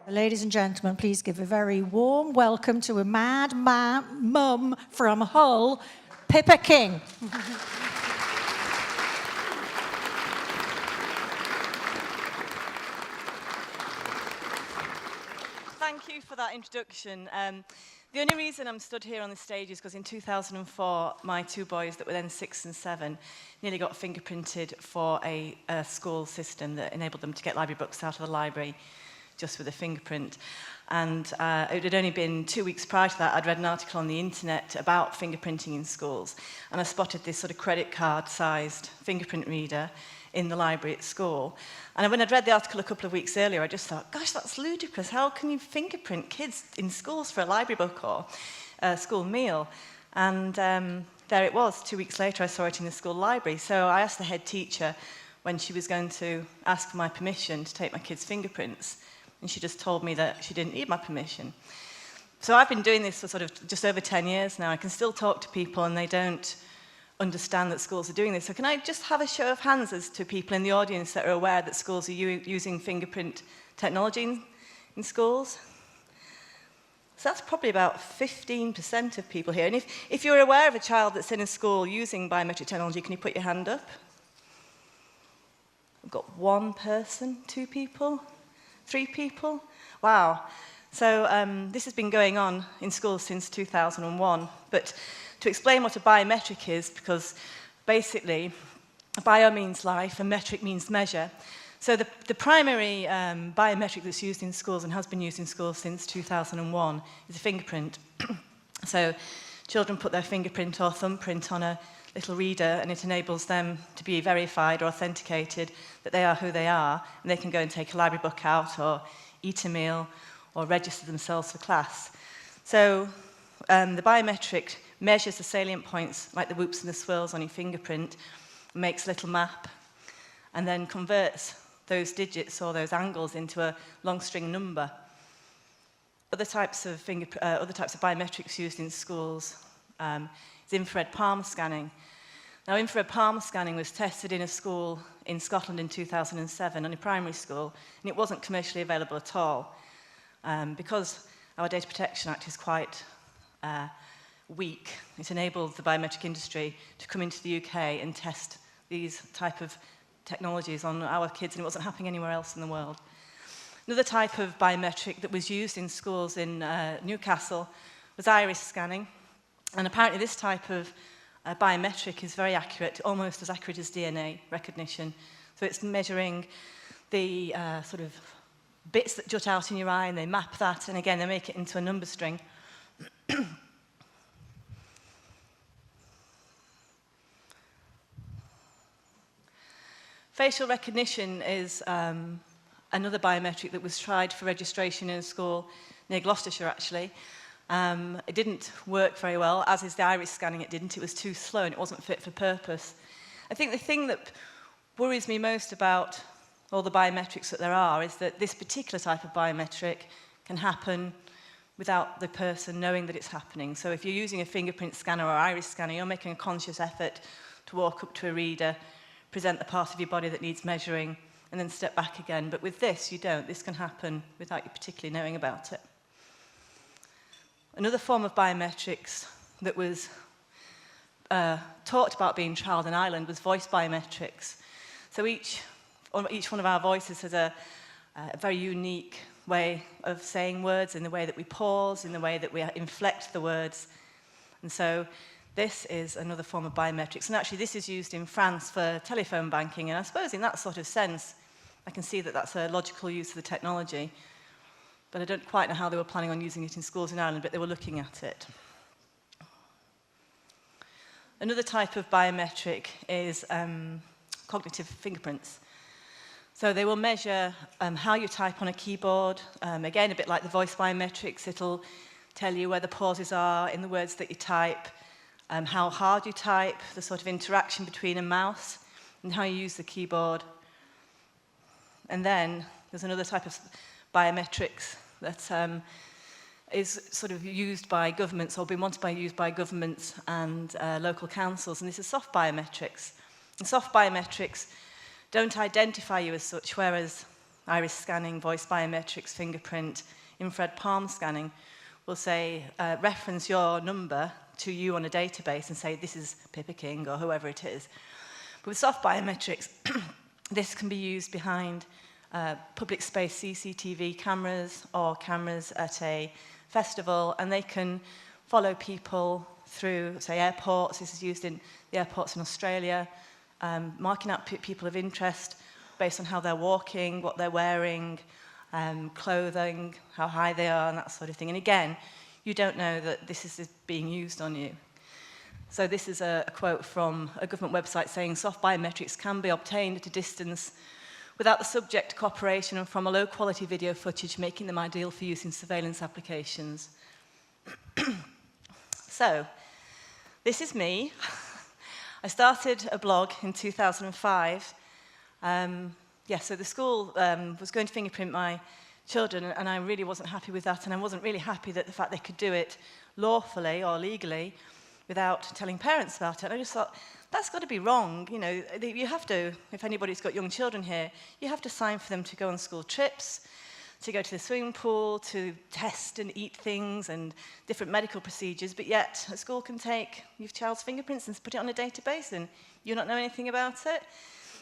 Ladies and gentlemen, please give a very warm welcome to a mad mum from Hull, Pippa King. Thank you for that introduction. The only reason I'm stood here on the stage is because in 2004, my two boys that were then 6 and 7 nearly got fingerprinted for a school system that enabled them to get library books out of the library just with a fingerprint. And it had only been 2 weeks prior to that, I'd read an article on the internet about fingerprinting in schools, and I spotted this sort of credit card-sized fingerprint reader in the library at school. And when I'd read the article a couple of weeks earlier, I just thought, gosh, that's ludicrous. How can you fingerprint kids in schools for a library book or a school meal? And there it was. 2 weeks later, I saw it in the school library. So I asked the head teacher when she was going to ask for my permission to take my kids' fingerprints. And she just told me that she didn't need my permission. So I've been doing this for sort of just over 10 years now. I can still talk to people and they don't understand that schools are doing this. So can I just have a show of hands as to people in the audience that are aware that schools are using fingerprint technology in schools? So that's probably about 15% of people here. And if you're aware of a child that's in a school using biometric technology, can you put your hand up? We've got 1 person, 2 people, 3 people. Wow. So this has been going on in schools since 2001. But to explain what a biometric is, because basically bio means life and metric means measure. So the primary biometric that's used in schools and has been used in schools since 2001 is a fingerprint. So children put their fingerprint or thumbprint on a little reader and it enables them to be verified or authenticated that they are who they are, and they can go and take a library book out or eat a meal or register themselves for class. So the biometric measures the salient points, like the whoops and the swirls on your fingerprint, makes a little map, and then converts those digits or those angles into a long string number. Other types of biometrics used in schools is infrared palm scanning. Now, infrared palm scanning was tested in a school in Scotland in 2007, in a primary school, and it wasn't commercially available at all. Because our Data Protection Act is quite weak, it enabled the biometric industry to come into the UK and test these type of technologies on our kids, and it wasn't happening anywhere else in the world. Another type of biometric that was used in schools in Newcastle was iris scanning, and apparently this type of biometric is very accurate, almost as accurate as DNA recognition. So it's measuring the sort of bits that jut out in your eye, and they map that, and again, they make it into a number string. Facial recognition is another biometric that was tried for registration in a school near Gloucestershire, actually. It didn't work very well, as is the iris scanning, it didn't. It was too slow and it wasn't fit for purpose. I think the thing that worries me most about all the biometrics that there are is that this particular type of biometric can happen without the person knowing that it's happening. So if you're using a fingerprint scanner or iris scanner, you're making a conscious effort to walk up to a reader, present the part of your body that needs measuring, and then step back again. But with this, you don't. This can happen without you particularly knowing about it. Another form of biometrics that was talked about being trialled in Ireland was voice biometrics. So each one of our voices has a very unique way of saying words, in the way that we pause, in the way that we inflect the words. And so this is another form of biometrics. And actually this is used in France for telephone banking. And I suppose in that sort of sense, I can see that that's a logical use of the technology. But I don't quite know how they were planning on using it in schools in Ireland, but they were looking at it. Another type of biometric is cognitive fingerprints. So they will measure how you type on a keyboard. Again, a bit like the voice biometrics, it'll tell you where the pauses are in the words that you type, how hard you type, the sort of interaction between a mouse, and how you use the keyboard. And then there's another type of biometrics that is sort of used by governments or been wanted to be used by governments and local councils, and this is soft biometrics. And soft biometrics don't identify you as such, whereas iris scanning, voice biometrics, fingerprint, infrared palm scanning will say, reference your number to you on a database and say, this is Pippa King or whoever it is. But with soft biometrics, this can be used behind public space CCTV cameras or cameras at a festival, and they can follow people through, say, airports. This is used in the airports in Australia, marking out people of interest based on how they're walking, what they're wearing, clothing, how high they are, and that sort of thing. And again, you don't know that this is being used on you. So this is a quote from a government website saying, soft biometrics can be obtained at a distance without the subject cooperation and from a low-quality video footage, making them ideal for use in surveillance applications. So, this is me. I started a blog in 2005. So the school was going to fingerprint my children, and I really wasn't happy with that, and I wasn't really happy that the fact they could do it lawfully or legally without telling parents about it. And I just thought, that's got to be wrong. You know, you have to, if anybody's got young children here, you have to sign for them to go on school trips, to go to the swimming pool, to test and eat things and different medical procedures, but yet a school can take your child's fingerprints and put it on a database and you not know anything about it.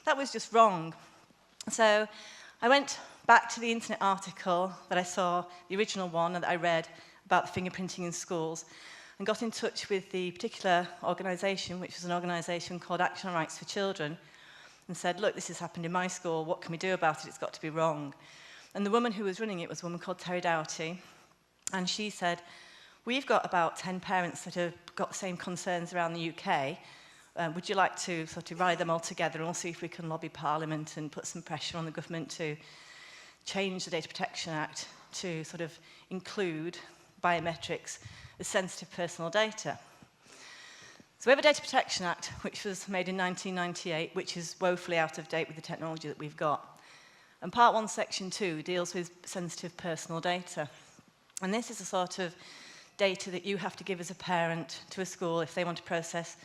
That was just wrong. So I went back to the internet article that I saw, the original one that I read about the fingerprinting in schools, and got in touch with the particular organisation, which was an organisation called Action on Rights for Children, and said, look, this has happened in my school, what can we do about it? It's got to be wrong. And the woman who was running it was a woman called Terry Doughty, and she said, we've got about 10 parents that have got the same concerns around the UK. Would you like to sort of rally them all together, and we'll see if we can lobby Parliament and put some pressure on the government to change the Data Protection Act to sort of include biometrics as sensitive personal data. So we have a Data Protection Act, which was made in 1998, which is woefully out of date with the technology that we've got. And Part 1, Section 2 deals with sensitive personal data. And this is the sort of data that you have to give as a parent to a school if they want to process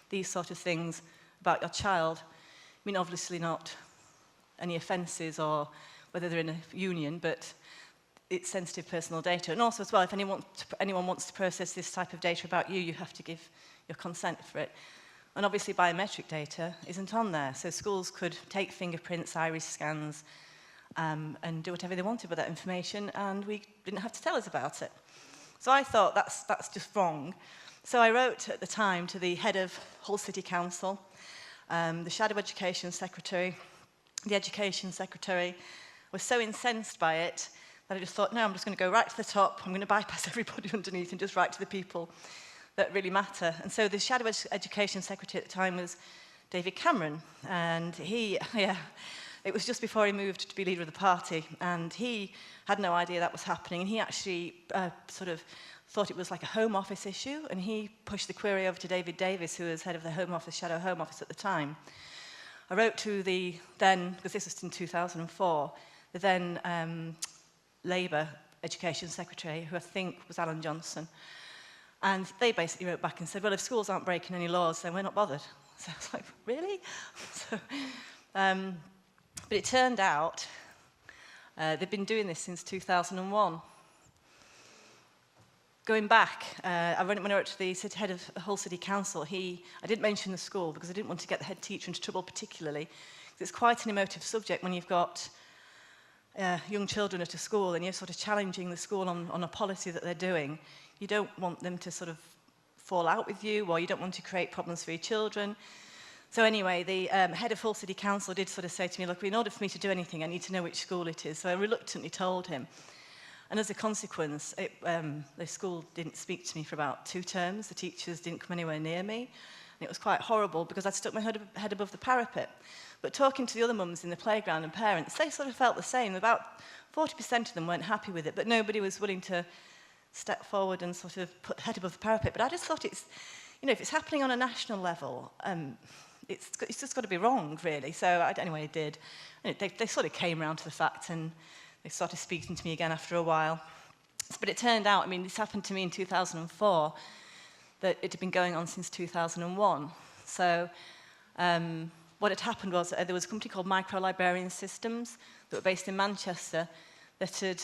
these sort of things about your child. I mean, obviously not any offences or whether they're in a union, but it's sensitive personal data. And also as well, if anyone wants to process this type of data about you, you have to give your consent for it. And obviously biometric data isn't on there. So schools could take fingerprints, iris scans, and do whatever they wanted with that information, and we didn't have to tell us about it. So I thought that's just wrong. So I wrote at the time to the head of Hull City Council, the Shadow Education Secretary, the Education Secretary. I was so incensed by it that I just thought, no, I'm just going to go right to the top. I'm going to bypass everybody underneath and just write to the people that really matter. And so the Shadow Education Secretary at the time was David Cameron. And it was just before he moved to be leader of the party. And he had no idea that was happening. And he actually sort of thought it was like a Home Office issue. And he pushed the query over to David Davis, who was head of the Home Office, Shadow Home Office at the time. I wrote to the then, because this was in 2004, the then Labour Education Secretary, who I think was Alan Johnson. And they basically wrote back and said, well, if schools aren't breaking any laws, then we're not bothered. So I was like, really? But it turned out they've been doing this since 2001. Going back, when I wrote to the head of Hull City Council, I didn't mention the school because I didn't want to get the head teacher into trouble particularly. It's quite an emotive subject when you've got young children at a school and you're sort of challenging the school on a policy that they're doing. You don't want them to sort of fall out with you, or you don't want to create problems for your children. So anyway, the head of Hull City Council did sort of say to me, look, in order for me to do anything, I need to know which school it is. So I reluctantly told him. And as a consequence, the school didn't speak to me for about 2 terms. The teachers didn't come anywhere near me. And it was quite horrible because I'd stuck my head above the parapet. But talking to the other mums in the playground and parents, they sort of felt the same. About 40% of them weren't happy with it, but nobody was willing to step forward and sort of put the head above the parapet. But I just thought if it's happening on a national level, it's just got to be wrong, really. So anyway, I did. And they sort of came around to the fact, and they started speaking to me again after a while. But it turned out, this happened to me in 2004, that it had been going on since 2001. So what what had happened was there was a company called Microlibrarian Systems that were based in Manchester that had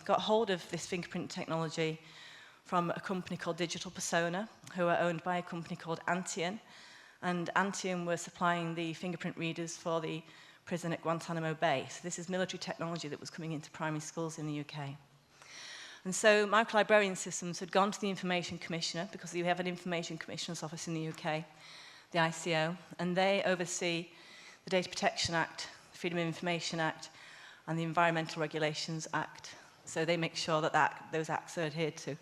got hold of this fingerprint technology from a company called Digital Persona, who are owned by a company called Antium. And Antium were supplying the fingerprint readers for the prison at Guantanamo Bay. So this is military technology that was coming into primary schools in the UK. And so Microlibrarian Systems had gone to the Information Commissioner, because we have an Information Commissioner's Office in the UK, the ICO, and they oversee the Data Protection Act, the Freedom of Information Act, and the Environmental Regulations Act. So they make sure that those acts are adhered to.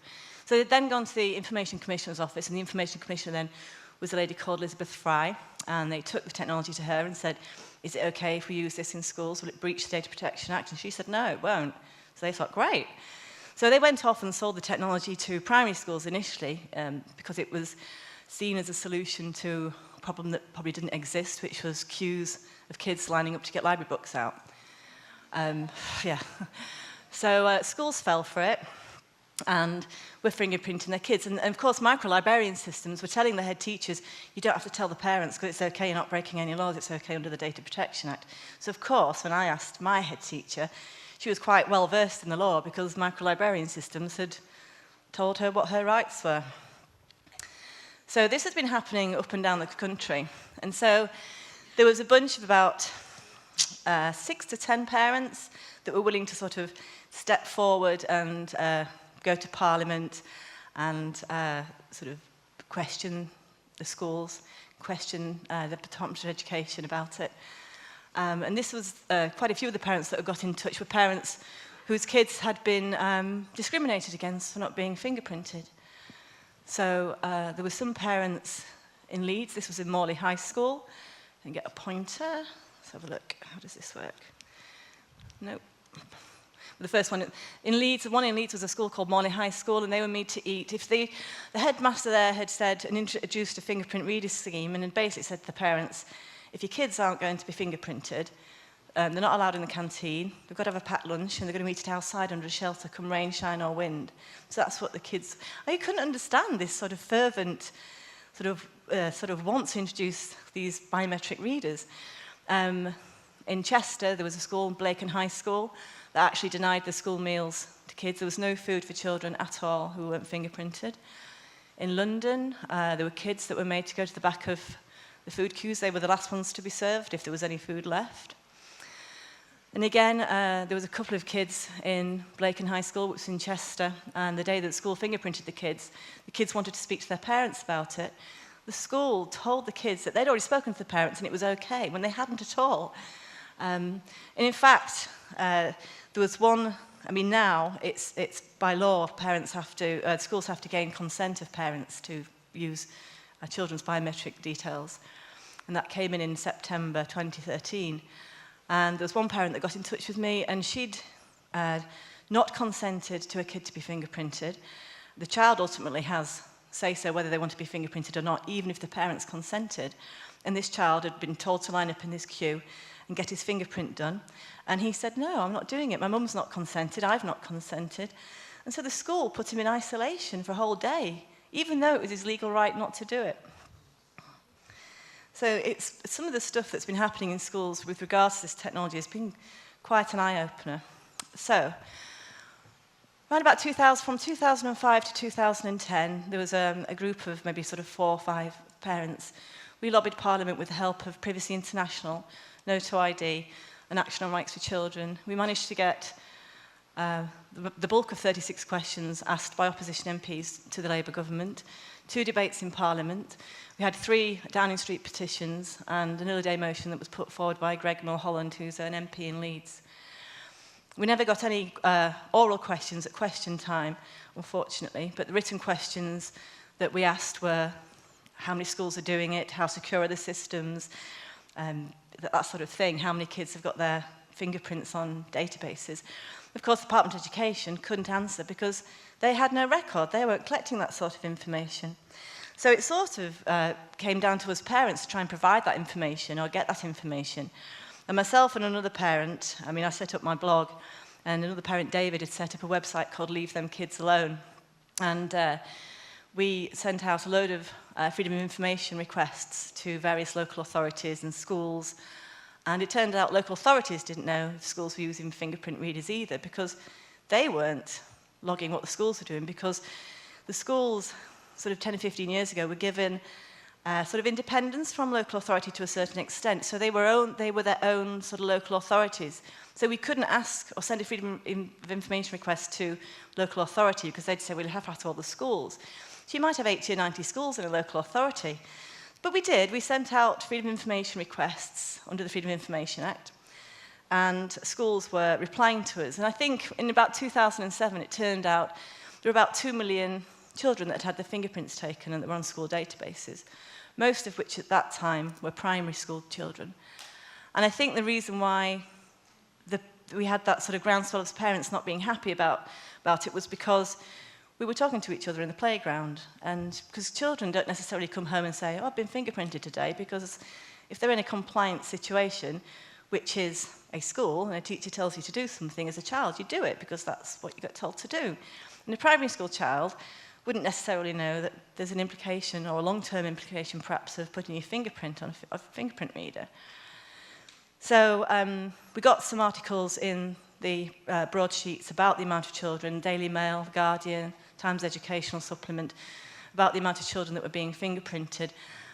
So they'd then gone to the Information Commissioner's Office, and the Information Commissioner then was a lady called Elizabeth Fry, and they took the technology to her and said, is it okay if we use this in schools? Will it breach the Data Protection Act? And she said, no, it won't. So they thought, great. So they went off and sold the technology to primary schools initially, because it was seen as a solution to a problem that probably didn't exist, which was queues of kids lining up to get library books out. Yeah. So schools fell for it, and were fingerprinting their kids. And of course, Microlibrarian Systems were telling the head teachers, you don't have to tell the parents because it's okay, you're not breaking any laws, it's okay under the Data Protection Act. So of course, when I asked my head teacher, she was quite well versed in the law because Microlibrarian Systems had told her what her rights were. So this has been happening up and down the country. And so there was a bunch of about 6 to 10 parents that were willing to sort of step forward and go to Parliament and sort of question the schools, question the Department of Education about it. And this was quite a few of the parents that got in touch with parents whose kids had been discriminated against for not being fingerprinted. So there were some parents in Leeds. This was in Morley High School. And get a pointer. Let's have a look. How does this work? Nope. The first one in Leeds, the one in Leeds was a school called Morley High School, and they were made to eat. If the headmaster there had said and introduced a fingerprint reader scheme, and had basically said to the parents, if your kids aren't going to be fingerprinted, they're not allowed in the canteen, they've got to have a packed lunch, and they're going to eat it outside under a shelter, come rain, shine or wind. So that's what the kids... I couldn't understand this sort of fervent sort of want to introduce these biometric readers. In Chester, there was a school, Blaken High School, that actually denied the school meals to kids. There was no food for children at all who weren't fingerprinted. In London, there were kids that were made to go to the back of the food queues. They were the last ones to be served if there was any food left. And again, there was a couple of kids in Blaken High School, which was in Chester, and the day that the school fingerprinted the kids wanted to speak to their parents about it. The school told the kids that they'd already spoken to the parents and it was okay, when they hadn't at all. And in fact, there was one, I mean now, it's by law, parents have to, schools have to gain consent of parents to use children's biometric details. And that came in September 2013. And there was one parent that got in touch with me, and she'd not consented to a kid to be fingerprinted. The child ultimately has say-so whether they want to be fingerprinted or not, even if the parents consented. And this child had been told to line up in this queue and get his fingerprint done. And he said, no, I'm not doing it. My mum's not consented. I've not consented. And so the school put him in isolation for a whole day, even though it was his legal right not to do it. So it's some of the stuff that's been happening in schools with regards to this technology has been quite an eye-opener. So, around about 2000, from 2005 to 2010, there was a group of maybe sort of 4 or 5 parents. We lobbied Parliament with the help of Privacy International, No to ID, and Action on Rights for Children. We managed to get the bulk of 36 questions asked by opposition MPs to the Labour government, 2 debates in Parliament. We had 3 Downing Street petitions and an early day motion that was put forward by Greg Mulholland, who's an MP in Leeds. We never got any oral questions at question time, unfortunately, but the written questions that we asked were how many schools are doing it, how secure are the systems, that sort of thing, how many kids have got their fingerprints on databases. Of course, the Department of Education couldn't answer because they had no record. They weren't collecting that sort of information. So it sort of came down to us parents to try and provide that information or get that information. And myself and another parent, I mean, I set up my blog, and another parent, David, had set up a website called Leave Them Kids Alone. And we sent out a load of freedom of information requests to various local authorities and schools. And it turned out local authorities didn't know if schools were using fingerprint readers either, because they weren't logging what the schools were doing, because the schools sort of 10 or 15 years ago were given sort of independence from local authority to a certain extent. So they were their own sort of local authorities. So we couldn't ask or send a freedom of information request to local authority, because they'd say, we'll have to ask all the schools. So you might have 80 or 90 schools in a local authority. But we did. We sent out freedom of information requests under the Freedom of Information Act. And schools were replying to us. And I think in about 2007, it turned out there were about 2 million children that had their fingerprints taken and that were on school databases, most of which at that time were primary school children. And I think the reason why we had that sort of groundswell of parents not being happy about it was because we were talking to each other in the playground. And because children don't necessarily come home and say, oh, I've been fingerprinted today, because if they're in a compliant situation, which is a school, and a teacher tells you to do something as a child, you do it because that's what you get told to do. And a primary school child wouldn't necessarily know that there's an implication, or a long-term implication perhaps, of putting your fingerprint on a fingerprint reader. So we got some articles in the broadsheets about the amount of children, Daily Mail, Guardian, Times Educational Supplement, about the amount of children that were being fingerprinted.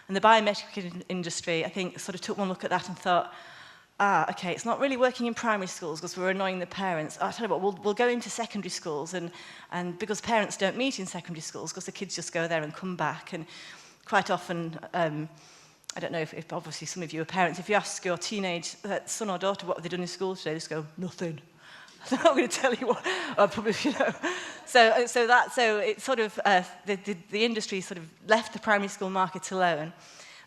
And the biometric industry, I think, sort of took one look at that and thought, okay, it's not really working in primary schools because we're annoying the parents. I'll tell you what, we'll go into secondary schools, and because parents don't meet in secondary schools, because the kids just go there and come back. And quite often, I don't know if obviously some of you are parents, if you ask your teenage son or daughter what have they done in school today, they just go, nothing. I'm not going to tell you what, probably, you know. So it sort of, the industry sort of left the primary school market alone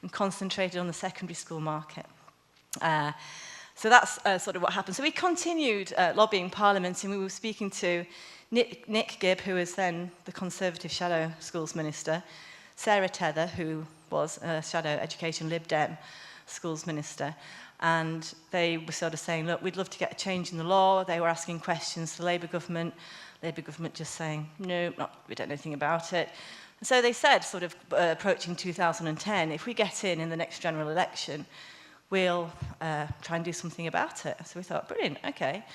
and concentrated on the secondary school market. So that's sort of what happened. So we continued lobbying Parliament, and we were speaking to Nick Gibb, who was then the Conservative Shadow Schools Minister, Sarah Tether, who was a Shadow Education Lib Dem Schools Minister, and they were sort of saying, look, we'd love to get a change in the law. They were asking questions to the Labour government just saying, no, we don't know anything about it. And so they said, sort of approaching 2010, if we get in the next general election, we'll try and do something about it. So we thought, brilliant, okay.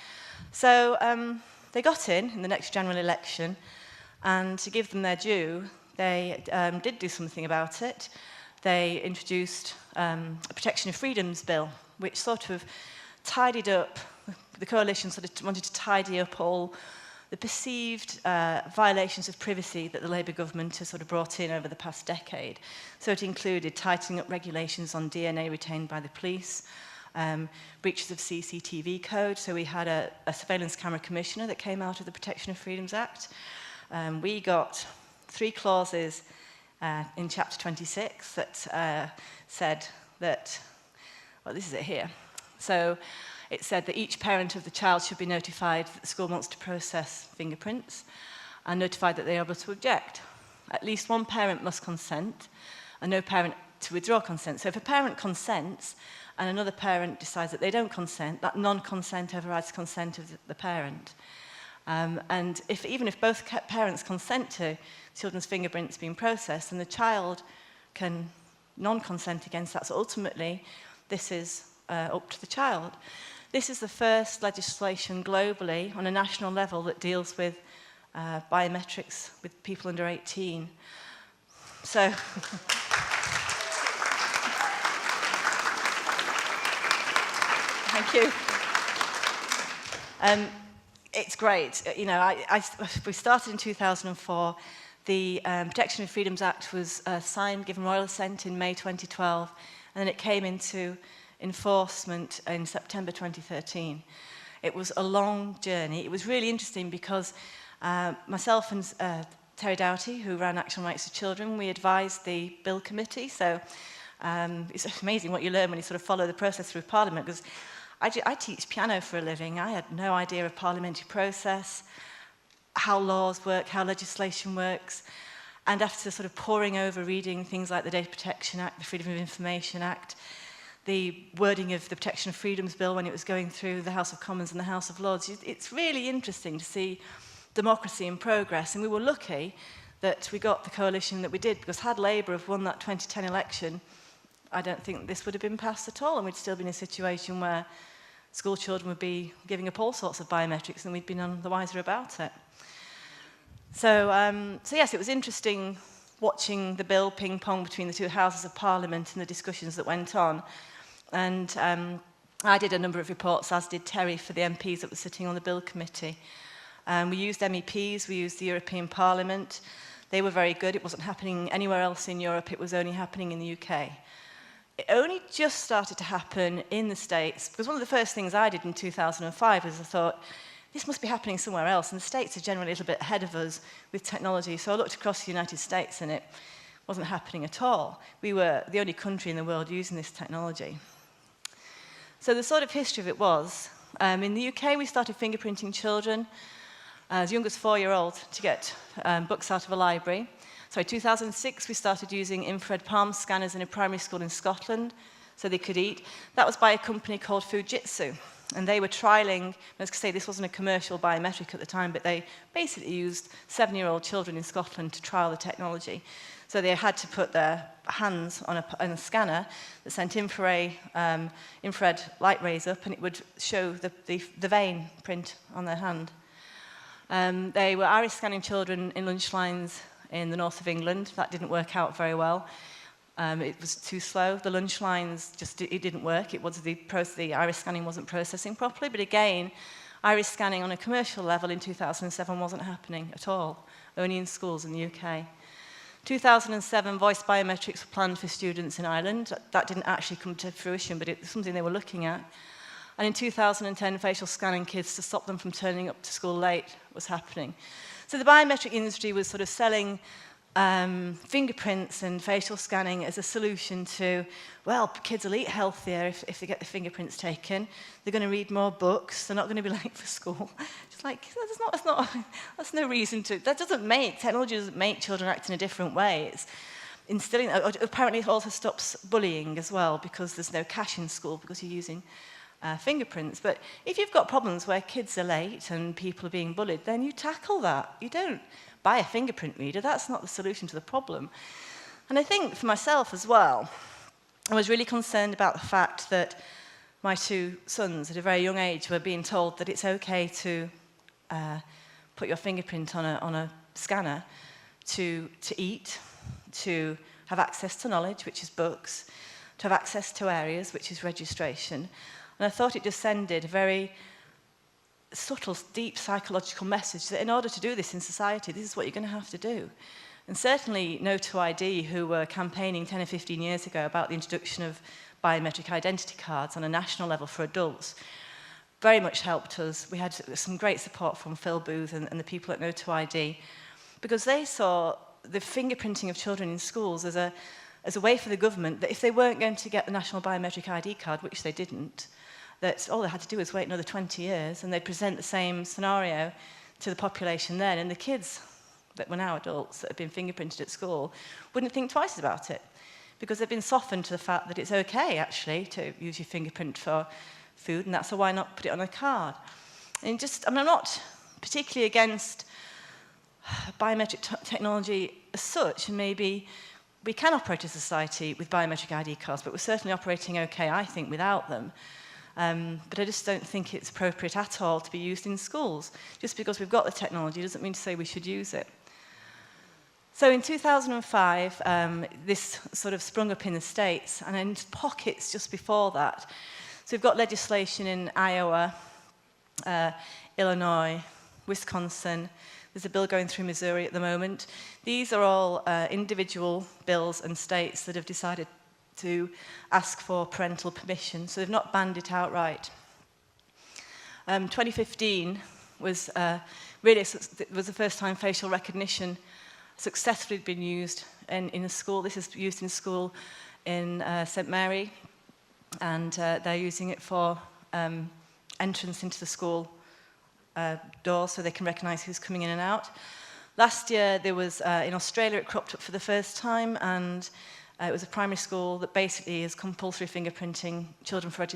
So they got in the next general election, and to give them their due, they did do something about it. They introduced a Protection of Freedoms Bill, which sort of tidied up, the coalition sort of wanted to tidy up all the perceived violations of privacy that the Labour government has sort of brought in over the past decade. So it included tightening up regulations on DNA retained by the police, breaches of CCTV code. So we had a surveillance camera commissioner that came out of the Protection of Freedoms Act. We got 3 clauses in Chapter 26 that said that, well, this is it here. So it said that each parent of the child should be notified that the school wants to process fingerprints and notified that they are able to object. At least one parent must consent and no parent to withdraw consent. So if a parent consents and another parent decides that they don't consent, that non-consent overrides consent of the parent. And even if both parents consent to children's fingerprints being processed, then the child can non-consent against that. So ultimately, this is up to the child. This is the first legislation globally on a national level that deals with biometrics with people under 18. So thank you. It's great. You know, we started in 2004. The Protection of Freedoms Act was signed, given royal assent in May 2012, and then it came into enforcement in September 2013. It was a long journey. It was really interesting because myself and Terry Doughty, who ran Action Rights of Children, we advised the Bill Committee. So it's amazing what you learn when you sort of follow the process through Parliament, because I teach piano for a living. I had no idea of parliamentary process, how laws work, how legislation works. And after sort of poring over reading things like the Data Protection Act, the Freedom of Information Act, the wording of the Protection of Freedoms Bill when it was going through the House of Commons and the House of Lords, it's really interesting to see democracy in progress. And we were lucky that we got the coalition that we did, because had Labour have won that 2010 election, I don't think this would have been passed at all, and we'd still be in a situation where school children would be giving up all sorts of biometrics and we'd be none the wiser about it. So yes, it was interesting watching the bill ping-pong between the two houses of Parliament and the discussions that went on. And I did a number of reports, as did Terry, for the MPs that were sitting on the bill committee. We used MEPs, we used the European Parliament. They were very good. It wasn't happening anywhere else in Europe, it was only happening in the UK. It only just started to happen in the States, because one of the first things I did in 2005 was I thought, this must be happening somewhere else, and the States are generally a little bit ahead of us with technology. So I looked across the United States and it wasn't happening at all. We were the only country in the world using this technology. So the sort of history of it was, in the UK we started fingerprinting children as young as 4-year-olds to get books out of a library. So in 2006 we started using infrared palm scanners in a primary school in Scotland so they could eat. That was by a company called Fujitsu. And they were trialling, let's say this wasn't a commercial biometric at the time, but they basically used 7-year-old children in Scotland to trial the technology. So they had to put their hands on a scanner that sent infrared light rays up, and it would show the vein print on their hand. They were iris scanning children in lunch lines in the north of England. That didn't work out very well. It was too slow. The lunch lines it didn't work. It was the iris scanning wasn't processing properly. But again, iris scanning on a commercial level in 2007 wasn't happening at all, only in schools in the UK. 2007, voice biometrics were planned for students in Ireland. That didn't actually come to fruition, but it was something they were looking at. And in 2010, facial scanning kids to stop them from turning up to school late was happening. So the biometric industry was sort of selling fingerprints and facial scanning as a solution to, well, kids will eat healthier if they get their fingerprints taken. They're going to read more books. They're not going to be late for school. Just like, that's no reason to. Technology doesn't make children act in a different way. It's instilling. Apparently, it also stops bullying as well, because there's no cash in school because you're using fingerprints. But if you've got problems where kids are late and people are being bullied, then you tackle that. You don't buy a fingerprint reader. That's not the solution to the problem. And I think for myself as well, I was really concerned about the fact that my two sons at a very young age were being told that it's okay to put your fingerprint on a scanner to eat, to have access to knowledge, which is books, to have access to areas, which is registration. And I thought it just sended a very subtle, deep psychological message that in order to do this in society, this is what you're going to have to do. And certainly No to ID, who were campaigning 10 or 15 years ago about the introduction of biometric identity cards on a national level for adults, very much helped us. We had some great support from Phil Booth and the people at No to ID, because they saw the fingerprinting of children in schools as a way for the government that if they weren't going to get the national biometric ID card, which they didn't, that all they had to do was wait another 20 years and they'd present the same scenario to the population then, and the kids that were now adults that had been fingerprinted at school wouldn't think twice about it, because they've been softened to the fact that it's okay, actually, to use your fingerprint for food, and that's why not put it on a card. And I'm not particularly against biometric technology as such, and maybe we can operate as a society with biometric ID cards, but we're certainly operating okay, I think, without them. But I just don't think it's appropriate at all to be used in schools. Just because we've got the technology doesn't mean to say we should use it. So in 2005, this sort of sprung up in the States, and in pockets just before that. So we've got legislation in Iowa, Illinois, Wisconsin. There's a bill going through Missouri at the moment. These are all individual bills and states that have decided to ask for parental permission, so they've not banned it outright. 2015 was was the first time facial recognition successfully been used in a school. This is used in a school in St Mary, and they're using it for entrance into the school door, so they can recognise who's coming in and out. Last year, there was in Australia, it cropped up for the first time, and it was a primary school that basically is compulsory fingerprinting children for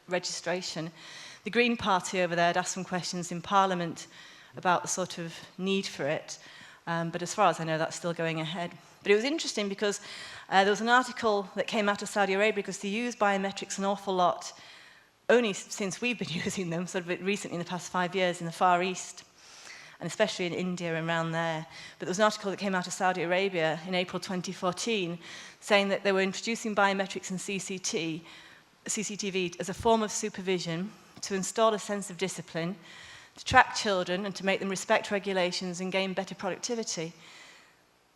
registration. The Green Party over there had asked some questions in Parliament about the sort of need for it. But as far as I know, that's still going ahead. But it was interesting because there was an article that came out of Saudi Arabia because they use biometrics an awful lot, only since we've been using them, sort of recently in the past 5 years in the Far East, and especially in India and around there. But there was an article that came out of Saudi Arabia in April 2014 saying that they were introducing biometrics and CCTV as a form of supervision to install a sense of discipline, to track children and to make them respect regulations and gain better productivity.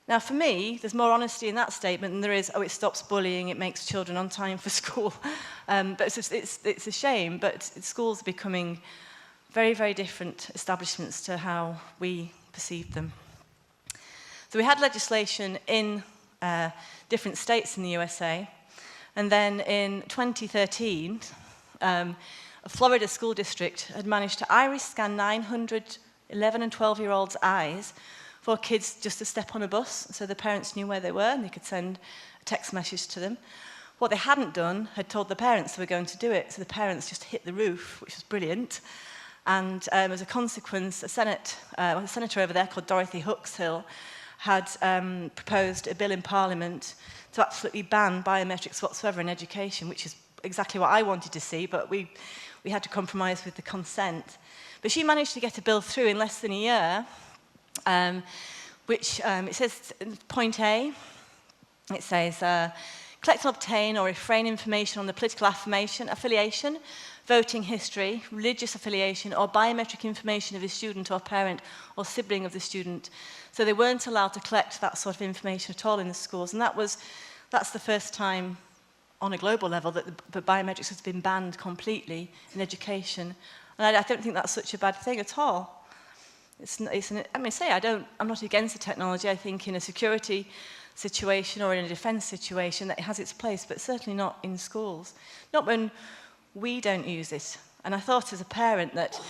Now, for me, there's more honesty in that statement than there is, oh, it stops bullying, it makes children on time for school. But it's a shame, but schools are becoming very, very different establishments to how we perceive them. So we had legislation in different states in the USA, and then in 2013, a Florida school district had managed to iris scan 900 11 and 12-year-olds' eyes for kids just to step on a bus, so the parents knew where they were and they could send a text message to them. What they hadn't done had told the parents they were going to do it, so the parents just hit the roof, which was brilliant. And as a consequence, a senator over there called Dorothy Huxhill had proposed a bill in Parliament to absolutely ban biometrics whatsoever in education, which is exactly what I wanted to see, but we had to compromise with the consent. But she managed to get a bill through in less than a year, which it says, point A, it says, collect and obtain or refrain information on the political affiliation, voting history, religious affiliation, or biometric information of a student or parent or sibling of the student. So they weren't allowed to collect that sort of information at all in the schools. And that's the first time on a global level that the biometrics has been banned completely in education. And I don't think that's such a bad thing at all. I'm not against the technology. I think in a security situation or in a defence situation that it has its place, but certainly not in schools. Not when we don't use it. And I thought as a parent that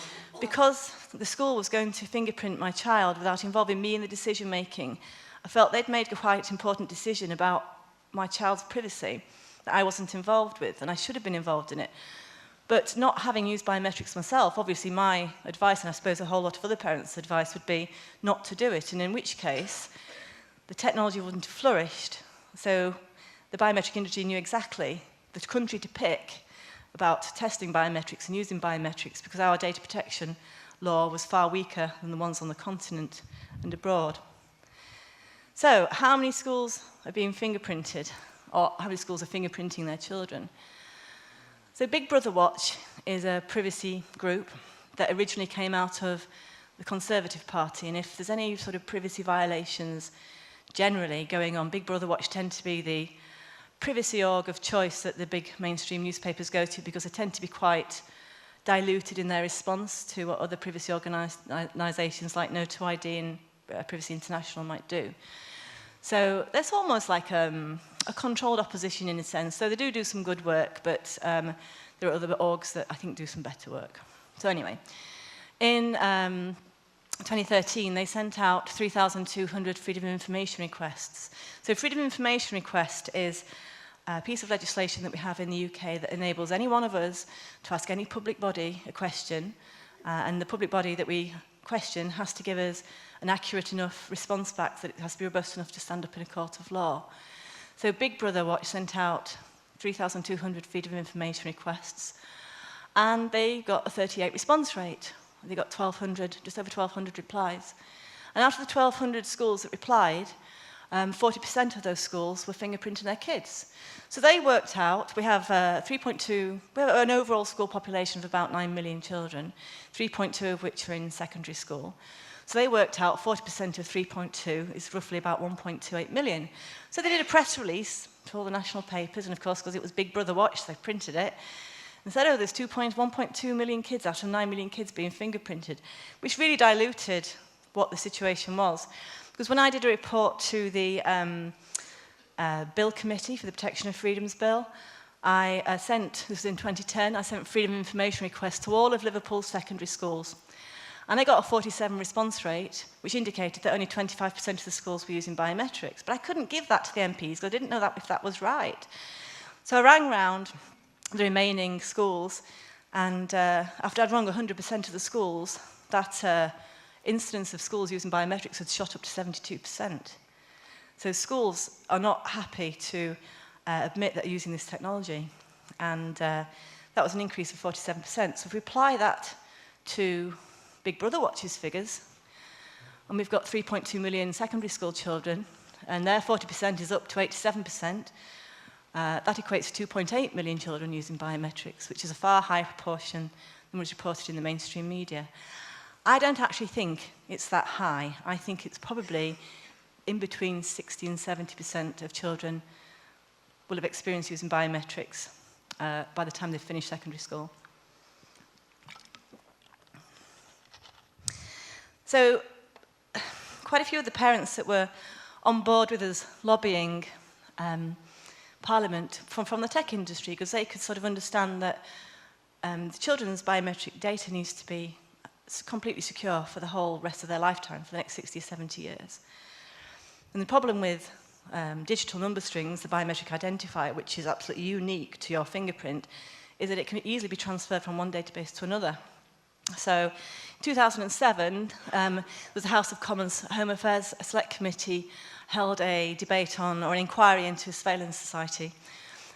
because the school was going to fingerprint my child without involving me in the decision making, I felt they'd made a quite important decision about my child's privacy that I wasn't involved with, and I should have been involved in it. But not having used biometrics myself, obviously my advice, and I suppose a whole lot of other parents' advice, would be not to do it, and in which case the technology wouldn't have flourished. So the biometric industry knew exactly the country to pick about testing biometrics and using biometrics because our data protection law was far weaker than the ones on the continent and abroad. So how many schools are being fingerprinted, or how many schools are fingerprinting their children? So Big Brother Watch is a privacy group that originally came out of the Conservative Party, and if there's any sort of privacy violations generally going on, Big Brother Watch tend to be the privacy org of choice that the big mainstream newspapers go to because they tend to be quite diluted in their response to what other privacy organisations like No2ID and Privacy International might do. So that's almost like a controlled opposition in a sense. So they do some good work, but there are other orgs that I think do some better work. So anyway, in 2013, they sent out 3,200 Freedom of Information requests. So Freedom of Information request is a piece of legislation that we have in the UK that enables any one of us to ask any public body a question, and the public body that we question has to give us an accurate enough response back that it has to be robust enough to stand up in a court of law. So Big Brother Watch sent out 3,200 Freedom of Information requests, and they got a 38 response rate. They got just over 1,200 replies. And out of the 1,200 schools that replied, 40% of those schools were fingerprinting their kids. So they worked out, we have an overall school population of about 9 million children, 3.2 of which are in secondary school. So they worked out 40% of 3.2 is roughly about 1.28 million. So they did a press release to all the national papers, and of course, because it was Big Brother Watch, they printed it, and said, oh, there's 1.2 million kids out of 9 million kids being fingerprinted, which really diluted what the situation was. Because when I did a report to the Bill Committee for the Protection of Freedoms Bill, this was in 2010, I sent Freedom of Information requests to all of Liverpool's secondary schools. And I got a 47 response rate, which indicated that only 25% of the schools were using biometrics. But I couldn't give that to the MPs because I didn't know if that was right. So I rang round the remaining schools, and after I'd rung 100% of the schools, that incidence of schools using biometrics had shot up to 72%. So schools are not happy to admit that they're using this technology. And that was an increase of 47%. So if we apply that to Big Brother Watch's figures, and we've got 3.2 million secondary school children, and their 40% is up to 87%, that equates to 2.8 million children using biometrics, which is a far higher proportion than was reported in the mainstream media. I don't actually think it's that high. I think it's probably in between 60 and 70% of children will have experienced using biometrics by the time they've finished secondary school. So quite a few of the parents that were on board with us lobbying Parliament from the tech industry, because they could sort of understand that the children's biometric data needs to be completely secure for the whole rest of their lifetime, for the next 60 or 70 years. And the problem with digital number strings, the biometric identifier, which is absolutely unique to your fingerprint, is that it can easily be transferred from one database to another. So in 2007, the House of Commons Home Affairs Select Committee held a debate on, or an inquiry into surveillance society.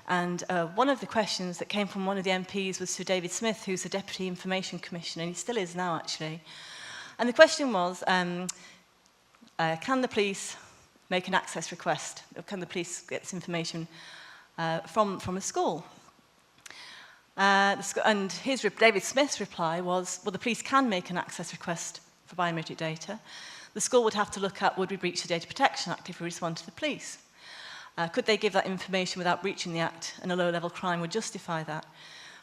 And one of the questions that came from one of the MPs was Sir David Smith, who's the Deputy Information Commissioner, and he still is now, actually. And the question was, can the police make an access request? Or can the police get this information from a school? And David Smith's reply was, well, the police can make an access request for biometric data. The school would have to look at, would we breach the Data Protection Act if we respond to the police? Could they give that information without breaching the Act, and a low-level crime would justify that?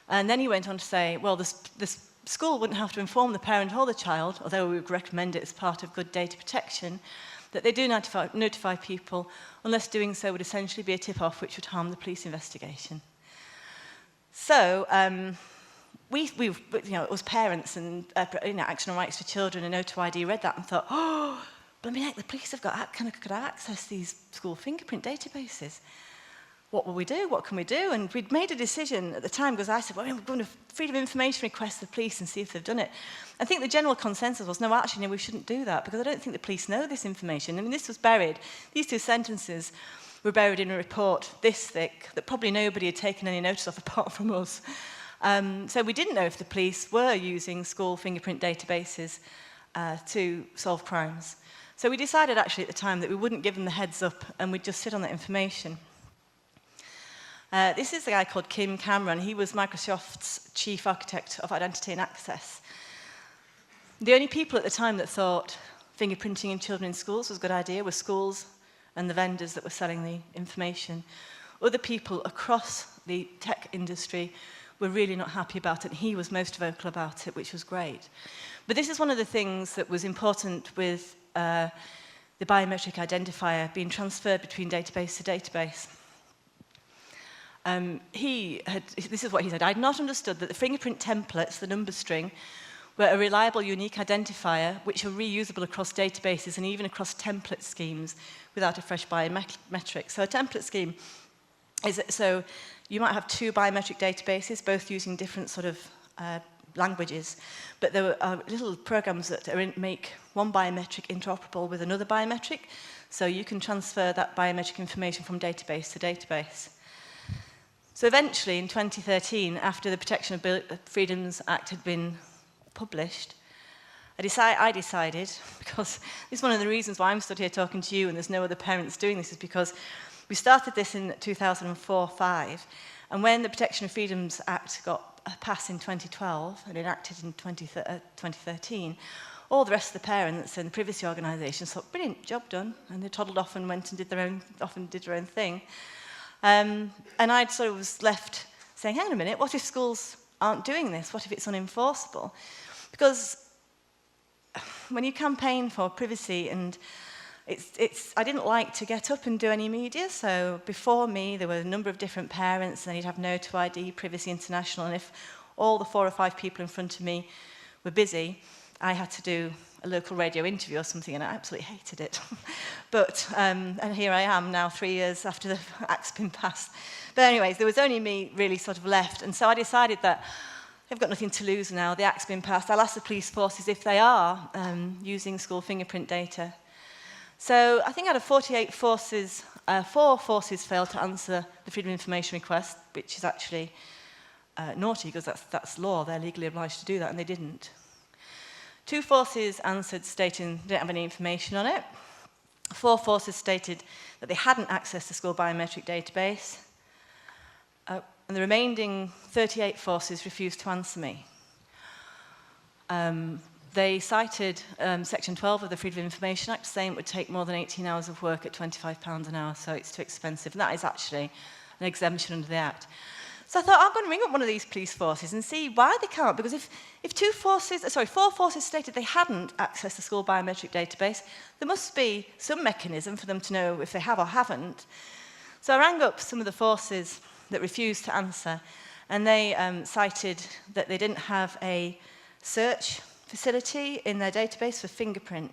And then he went on to say, well, the school wouldn't have to inform the parent or the child, although we would recommend it as part of good data protection, that they do notify people, unless doing so would essentially be a tip-off which would harm the police investigation. So, we as parents and Action on Rights for Children and O2ID read that and thought, oh, blimey heck, the police have got could access these school fingerprint databases. What will we do? What can we do? And we'd made a decision at the time, because I said, well, we're going to freedom of information request the police and see if they've done it. I think the general consensus was, no, actually, no, we shouldn't do that, because I don't think the police know this information. I mean, this was buried. These two sentences were buried in a report this thick that probably nobody had taken any notice of apart from us. So we didn't know if the police were using school fingerprint databases to solve crimes. So we decided actually at the time that we wouldn't give them the heads up and we'd just sit on that information. This is a guy called Kim Cameron. He was Microsoft's chief architect of identity and access. The only people at the time that thought fingerprinting in children in schools was a good idea were schools and the vendors that were selling the information. Other people across the tech industry were really not happy about it, and he was most vocal about it, which was great. But this is one of the things that was important with the biometric identifier being transferred between database to database. This is what he said: I'd not understood that the fingerprint templates, the number string, were a reliable, unique identifier which are reusable across databases and even across template schemes without a fresh biometric. So a template scheme is, so you might have two biometric databases, both using different sort of languages, but there are little programs that make one biometric interoperable with another biometric, so you can transfer that biometric information from database to database. So eventually, in 2013, after the Protection of Freedoms Act had been published, I decided, because this is one of the reasons why I'm stood here talking to you and there's no other parents doing this, is because we started this in 2004-05, and when the Protection of Freedoms Act got passed in 2012 and enacted in 2013, all the rest of the parents and the privacy organisations thought, brilliant, job done, and they toddled off and went and did their own thing. And I sort of was left saying, hang on a minute, what if schools aren't doing this? What if it's unenforceable? Because when you campaign for privacy, and I didn't like to get up and do any media, so before me there were a number of different parents, and you'd have No2ID, Privacy International, and if all the 4 or 5 people in front of me were busy, I had to do a local radio interview or something, and I absolutely hated it. But, and here I am now 3 years after the act's been passed. But anyways, there was only me really sort of left, and so I decided that they've got nothing to lose now. The act's been passed. I'll ask the police forces if they are using school fingerprint data. So I think out of 48 forces, 4 forces failed to answer the Freedom of Information request, which is actually naughty because that's law. They're legally obliged to do that, and they didn't. 2 forces answered stating they didn't have any information on it. 4 forces stated that they hadn't accessed the school biometric database. And the remaining 38 forces refused to answer me. They cited Section 12 of the Freedom of Information Act, saying it would take more than 18 hours of work at £25 an hour, so it's too expensive. And that is actually an exemption under the Act. So I thought, I'm going to ring up one of these police forces and see why they can't. Because if 4 forces stated they hadn't accessed the school biometric database, there must be some mechanism for them to know if they have or haven't. So I rang up some of the forces that refused to answer, and they cited that they didn't have a search facility in their database for fingerprint.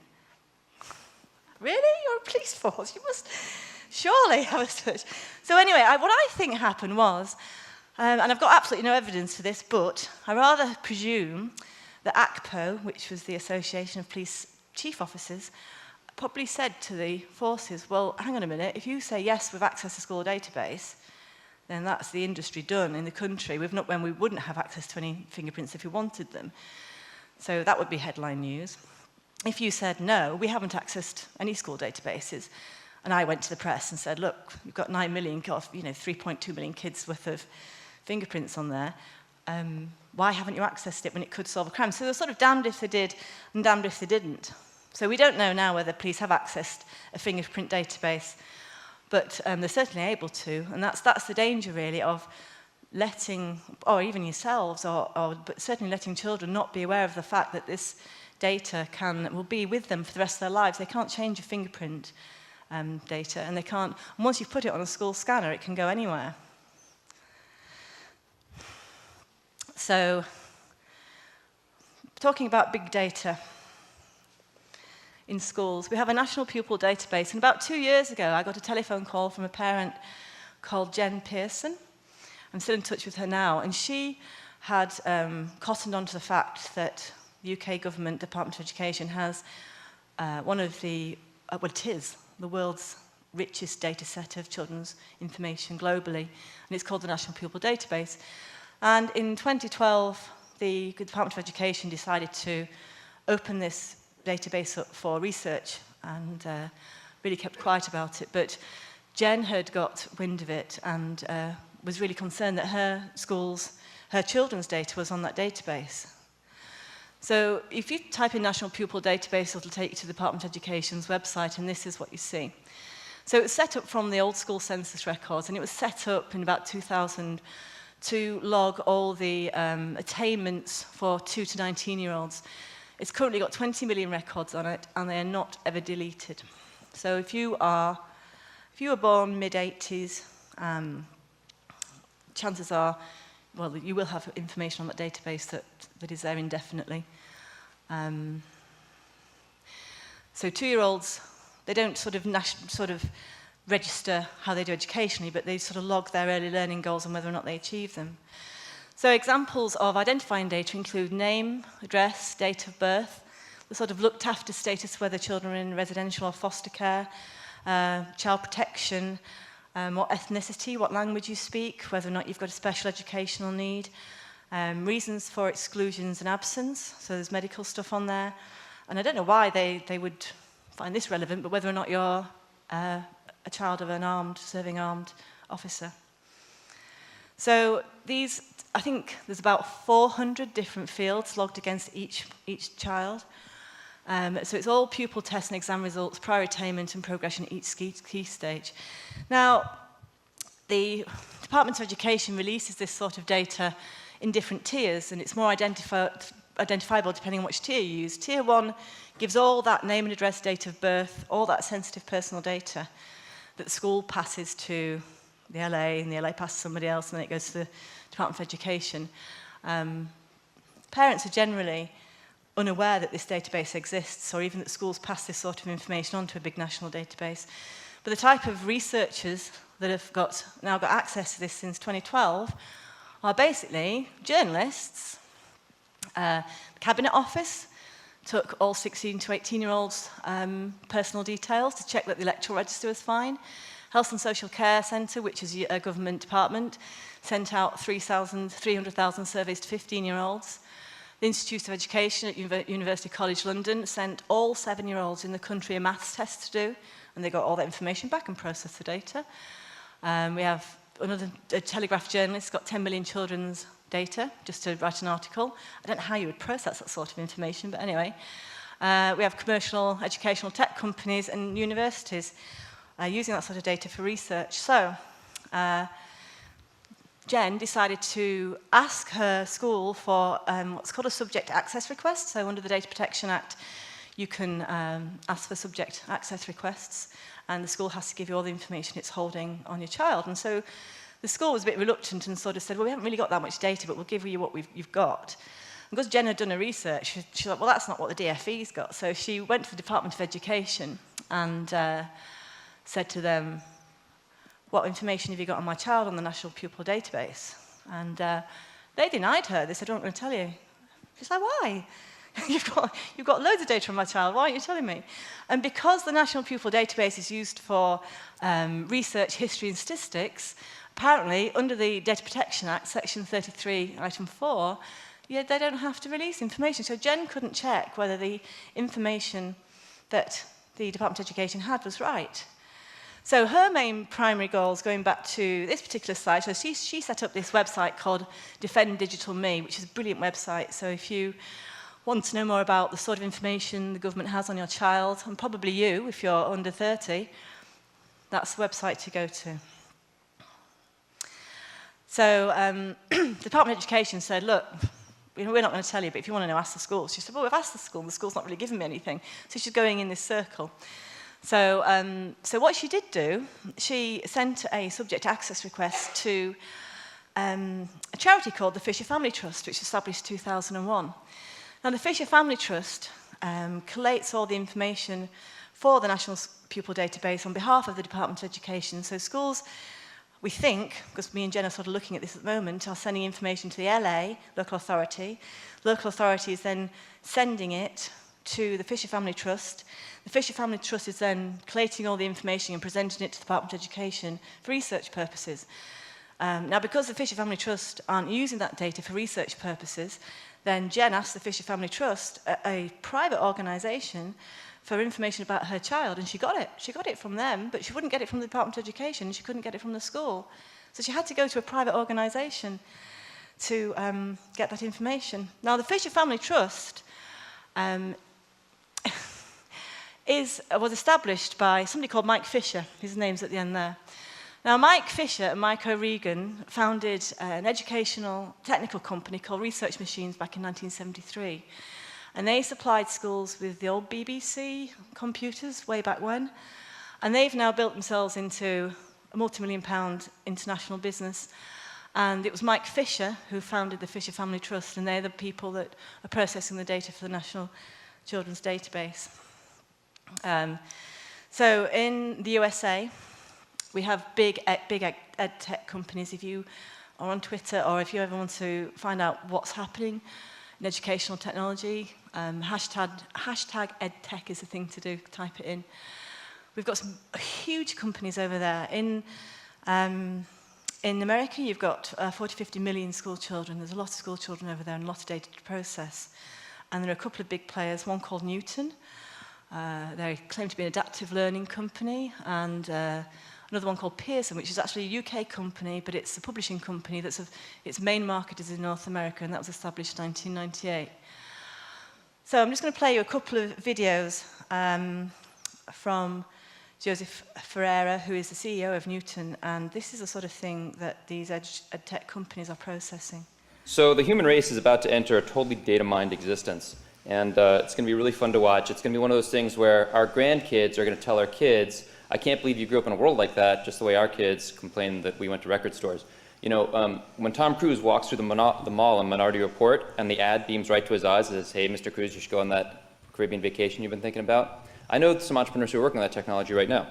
Really? You're a police force? You must surely have a search. So anyway, what I think happened was, and I've got absolutely no evidence for this, but I rather presume that ACPO, which was the Association of Police Chief Officers, probably said to the forces, well, hang on a minute, if you say yes, we've accessed the school database, then that's the industry done in the country. When we wouldn't have access to any fingerprints if we wanted them. So that would be headline news. If you said, no, we haven't accessed any school databases, and I went to the press and said, look, you've got 9 million, 3.2 million kids worth of fingerprints on there, why haven't you accessed it when it could solve a crime? So they're sort of damned if they did and damned if they didn't. So we don't know now whether police have accessed a fingerprint database, but they're certainly able to, and that's the danger really of letting, or even yourselves, but certainly letting children not be aware of the fact that this data will be with them for the rest of their lives. They can't change your fingerprint data, and they can't, and once you've put it on a school scanner, it can go anywhere. So, talking about big data in schools, we have a national pupil database, and about 2 years ago I got a telephone call from a parent called Jen Pearson. I'm still in touch with her now, and she had cottoned onto the fact that the UK government Department of Education has one of the, well, it is the world's richest data set of children's information globally, and it's called the National Pupil Database. And in 2012, the Department of Education decided to open this database up for research and really kept quiet about it. But Jen had got wind of it and was really concerned that her children's data was on that database. So if you type in National Pupil Database, it'll take you to the Department of Education's website, and this is what you see. So it was set up from the old school census records, and it was set up in about 2000 to log all the attainments for 2 to 19-year-olds. It's currently got 20 million records on it, and they are not ever deleted. So if you were born mid-80s, chances are, well, you will have information on that database that is there indefinitely. So 2-year-olds, they don't sort of register how they do educationally, but they sort of log their early learning goals and whether or not they achieve them. So examples of identifying data include name, address, date of birth, the sort of looked after status, whether children are in residential or foster care, child protection, what ethnicity, what language you speak, whether or not you've got a special educational need, reasons for exclusions and absence, so there's medical stuff on there. And I don't know why they would find this relevant, but whether or not you're a child of an serving armed officer. So these, I think there's about 400 different fields logged against each child. So it's all pupil tests and exam results, prior attainment and progression at each key stage. Now, the Department of Education releases this sort of data in different tiers, and it's more identifiable depending on which tier you use. Tier 1 gives all that name and address, date of birth, all that sensitive personal data that the school passes to the LA, and the LA passes to somebody else, and then it goes to the Department of Education. Parents are generally unaware that this database exists, or even that schools pass this sort of information onto a big national database. But the type of researchers that have now got access to this since 2012 are basically journalists The Cabinet Office took all 16 to 18-year-olds' personal details to check that the electoral register was fine. Health and Social Care Centre, which is a government department, sent out 300,000 surveys to 15-year-olds. The Institute of Education at University College London sent all 7-year-olds in the country a maths test to do, and they got all that information back and processed the data. We have a Telegraph journalist got 10 million children's data just to write an article. I don't know how you would process that sort of information, but anyway. We have commercial, educational tech companies and universities using that sort of data for research. So, Jen decided to ask her school for what's called a subject access request. So under the Data Protection Act, you can ask for subject access requests, and the school has to give you all the information it's holding on your child. And so the school was a bit reluctant and sort of said, well, we haven't really got that much data, but we'll give you what you've got. And because Jen had done her research, she thought, well, that's not what the DFE's got. So she went to the Department of Education and said to them, what information have you got on my child on the National Pupil Database? And they denied her. They said, I'm not going to tell you. She's like, why? You've got loads of data on my child. Why aren't you telling me? And because the National Pupil Database is used for research, history and statistics, apparently under the Data Protection Act, Section 33, Item 4, they don't have to release information. So Jen couldn't check whether the information that the Department of Education had was right. So her main primary goals, going back to this particular slide, so she set up this website called Defend Digital Me, which is a brilliant website. So if you want to know more about the sort of information the government has on your child, and probably you, if you're under 30, that's the website to go to. So the Department of Education said, look, we're not going to tell you, but if you want to know, ask the school. She said, well, we've asked the school, and the school's not really giving me anything. So she's going in this circle. So, so what she did do, she sent a subject access request to a charity called the Fisher Family Trust, which was established in 2001. Now, the Fisher Family Trust collates all the information for the National Pupil Database on behalf of the Department of Education. So schools, we think, because me and Jen are sort of looking at this at the moment, are sending information to the LA, local authority. Local authority is then sending it to the Fisher Family Trust. The Fisher Family Trust is then collating all the information and presenting it to the Department of Education for research purposes. Now, because the Fisher Family Trust aren't using that data for research purposes, then Jen asked the Fisher Family Trust, a private organisation, for information about her child, and she got it. She got it from them, but she wouldn't get it from the Department of Education, and she couldn't get it from the school. So she had to go to a private organisation to get that information. Now, the Fisher Family Trust was established by somebody called Mike Fisher. His name's at the end there. Now, Mike Fisher and Mike O'Regan founded an educational technical company called Research Machines back in 1973. And they supplied schools with the old BBC computers way back when. And they've now built themselves into a multi-million-pound international business. And it was Mike Fisher who founded the Fisher Family Trust, and they're the people that are processing the data for the National Children's Database. So in the USA, we have big ed tech companies. If you are on Twitter or if you ever want to find out what's happening in educational technology, hashtag edtech is the thing to do, type it in. We've got some huge companies over there. In America, you've got 40-50 million school children. There's a lot of school children over there and a lot of data to process. And there are a couple of big players, one called Newton. They claim to be an adaptive learning company, and another one called Pearson, which is actually a UK company, but it's a publishing company its main market is in North America, and that was established in 1998. So I'm just going to play you a couple of videos from Joseph Ferreira, who is the CEO of Newton, and this is the sort of thing that these ed tech companies are processing. So the human race is about to enter a totally data-mined existence, and it's going to be really fun to watch. It's going to be one of those things where our grandkids are going to tell our kids, I can't believe you grew up in a world like that, just the way our kids complain that we went to record stores. You know, when Tom Cruise walks through the mall in Minority Report and the ad beams right to his eyes and says, hey, Mr. Cruise, you should go on that Caribbean vacation you've been thinking about. I know some entrepreneurs who are working on that technology right now.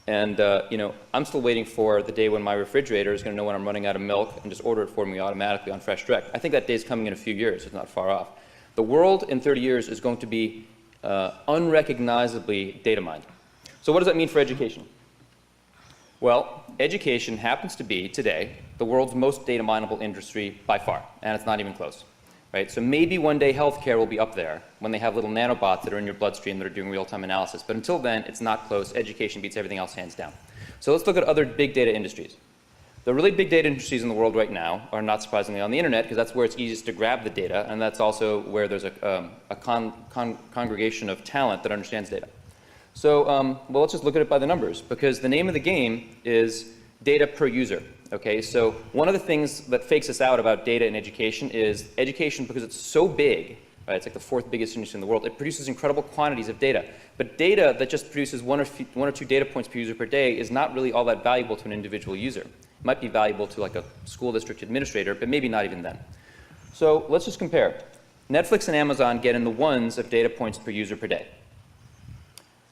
And you know, I'm still waiting for the day when my refrigerator is going to know when I'm running out of milk and just order it for me automatically on Fresh Direct. I think that day is coming in a few years. It's not far off. The world in 30 years is going to be unrecognizably data mined. So what does that mean for education? Well, education happens to be, today, the world's most data mineable industry by far, and it's not even close. Right? So maybe one day healthcare will be up there when they have little nanobots that are in your bloodstream that are doing real-time analysis. But until then, it's not close. Education beats everything else hands down. So let's look at other big data industries. The really big data industries in the world right now are not surprisingly on the internet, because that's where it's easiest to grab the data, and that's also where there's a congregation of talent that understands data. So well, let's just look at it by the numbers, because the name of the game is data per user. Okay, so one of the things that fakes us out about data in education is education, because it's so big, right, it's like the fourth biggest industry in the world, it produces incredible quantities of data. But data that just produces one or two data points per user per day is not really all that valuable to an individual user. It might be valuable to like a school district administrator, but maybe not even then. So let's just compare. Netflix and Amazon get in the ones of data points per user per day.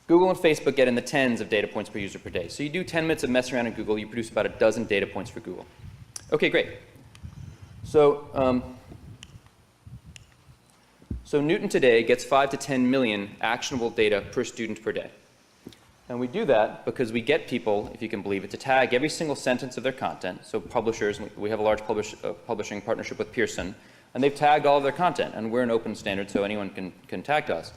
Google and Facebook get in the tens of data points per user per day. So you do 10 minutes of messing around in Google, you produce about a dozen data points for Google. Okay, great. So, so Newton today gets 5 to 10 million actionable data per student per day. And we do that because we get people, if you can believe it, to tag every single sentence of their content. So publishers, we have a large publishing partnership with Pearson, and they've tagged all of their content. And we're an open standard, so anyone can tag to us.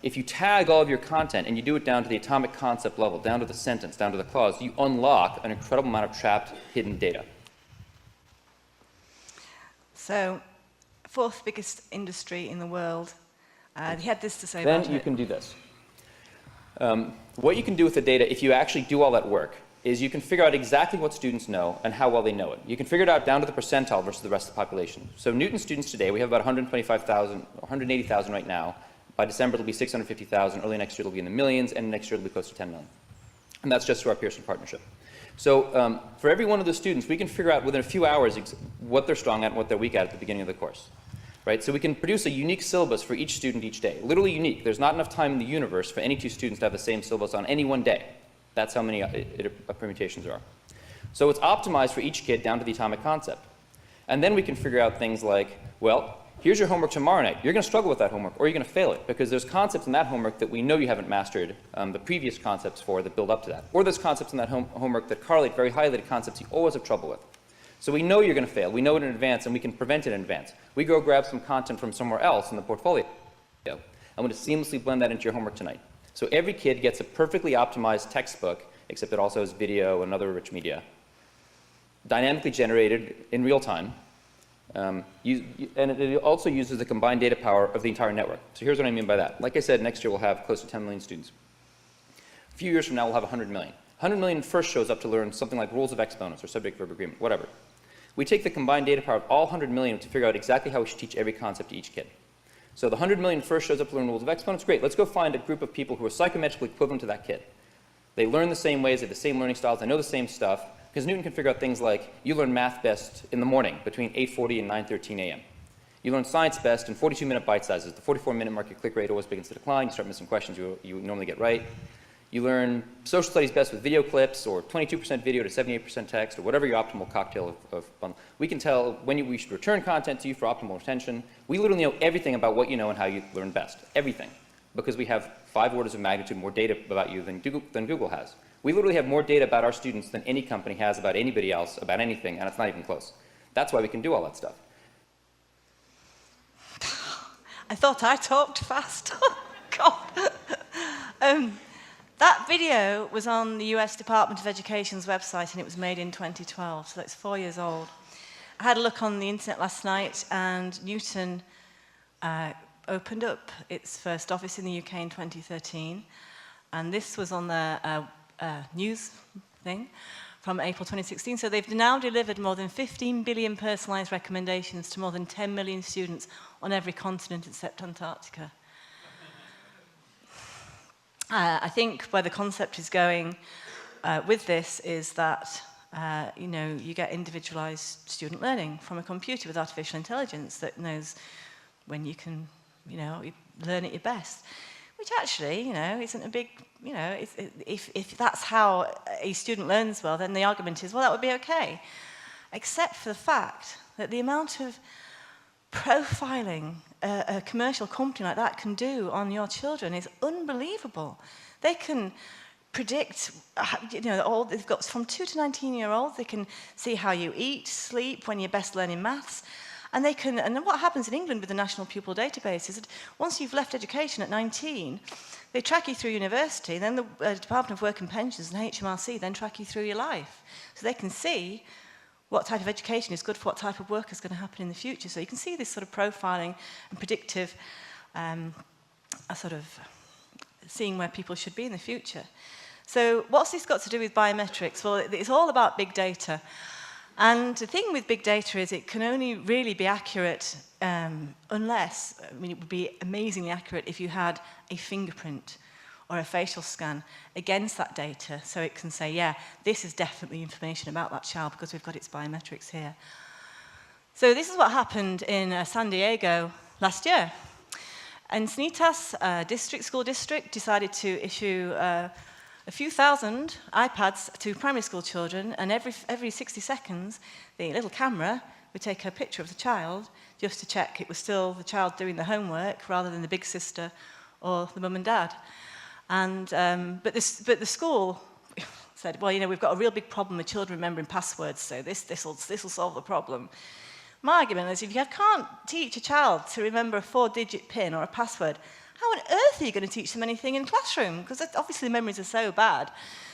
If you tag all of your content and you do it down to the atomic concept level, down to the sentence, down to the clause, you unlock an incredible amount of trapped, hidden data. So, fourth biggest industry in the world. He had this to say about it. Then you can do this. What you can do with the data, if you actually do all that work, is you can figure out exactly what students know and how well they know it. You can figure it out down to the percentile versus the rest of the population. So Newton students today, we have about 125,000, 180,000 right now. By December, it'll be 650,000. Early next year, it'll be in the millions. And next year, it'll be close to 10 million. And that's just through our Pearson partnership. So for every one of those students, we can figure out within a few hours what they're strong at and what they're weak at the beginning of the course. Right? So we can produce a unique syllabus for each student each day. Literally unique. There's not enough time in the universe for any two students to have the same syllabus on any one day. That's how many permutations there are. So it's optimized for each kid down to the atomic concept. And then we can figure out things like, well, here's your homework tomorrow night. You're going to struggle with that homework, or you're going to fail it, because there's concepts in that homework that we know you haven't mastered the previous concepts for that build up to that. Or there's concepts in that homework that correlate very highly to concepts you always have trouble with. So we know you're going to fail. We know it in advance, and we can prevent it in advance. We go grab some content from somewhere else in the portfolio. I'm going to seamlessly blend that into your homework tonight. So every kid gets a perfectly optimized textbook, except it also has video and other rich media, dynamically generated in real time. And it also uses the combined data power of the entire network. So here's what I mean by that. Like I said, next year we'll have close to 10 million students. A few years from now, we'll have 100 million. 100 million first shows up to learn something like rules of exponents or subject-verb agreement, whatever. We take the combined data power of all 100 million to figure out exactly how we should teach every concept to each kid. So the 100 million first shows up to learn rules of exponents. Great, let's go find a group of people who are psychometrically equivalent to that kid. They learn the same ways, they have the same learning styles, they know the same stuff. Because Newton can figure out things like, you learn math best in the morning between 8:40 and 9:13 a.m. You learn science best in 42-minute bite sizes. The 44-minute mark, your click rate always begins to decline. You start missing questions you normally get right. You learn social studies best with video clips, or 22% video to 78% text, or whatever your optimal cocktail of fun. We can tell when we should return content to you for optimal retention. We literally know everything about what you know and how you learn best. Everything. Because we have 5 orders of magnitude more data about you than Google has. We literally have more data about our students than any company has about anybody else, about anything, and it's not even close. That's why we can do all that stuff. I thought I talked fast. God. That video was on the US Department of Education's website, and it was made in 2012, so it's 4 years old. I had a look on the internet last night, and Newton opened up its first office in the UK in 2013, and this was on their news thing from April 2016. So they've now delivered more than 15 billion personalized recommendations to more than 10 million students on every continent except Antarctica. I think where the concept is going with this is that you get individualized student learning from a computer with artificial intelligence that knows when you can learn at your best. which actually, you know, isn't a big, you know, if that's how a student learns well, then the argument is, well, that would be okay. Except for the fact that the amount of profiling a commercial company like that can do on your children is unbelievable. They can predict, you know, they've got from 2 to 19-year-olds, they can see how you eat, sleep, when you're best learning maths, and they can, and what happens in England with the National Pupil Database is that once you've left education at 19, they track you through university, then the Department of Work and Pensions and HMRC then track you through your life. So they can see what type of education is good for what type of work is going to happen in the future. So you can see this sort of profiling and predictive, a sort of seeing where people should be in the future. So what's this got to do with biometrics? Well, it's all about big data. And the thing with big data is it can only really be accurate unless, I mean, it would be amazingly accurate if you had a fingerprint or a facial scan against that data, so it can say, yeah, this is definitely information about that child because we've got its biometrics here. So this is what happened in San Diego last year. Encinitas school district decided to issue a few thousand iPads to primary school children, and every 60 seconds, the little camera would take a picture of the child just to check it was still the child doing the homework rather than the big sister or the mum and dad. And, but the school said, well, you know, we've got a real big problem with children remembering passwords, so this will solve the problem. My argument is if you can't teach a child to remember a 4-digit PIN or a password, how on earth are you going to teach them anything in classroom? Because obviously the memories are so bad.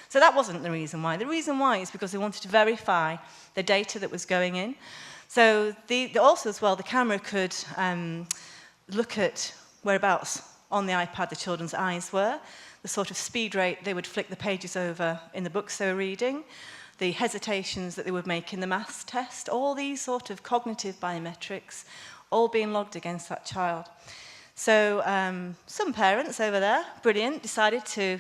So that wasn't the reason why. The reason why is because they wanted to verify the data that was going in. So also as well, the camera could look at whereabouts on the iPad the children's eyes were, the sort of speed rate they would flick the pages over in the books they were reading, the hesitations that they would make in the maths test, all these sort of cognitive biometrics, all being logged against that child. So some parents over there, brilliant, decided to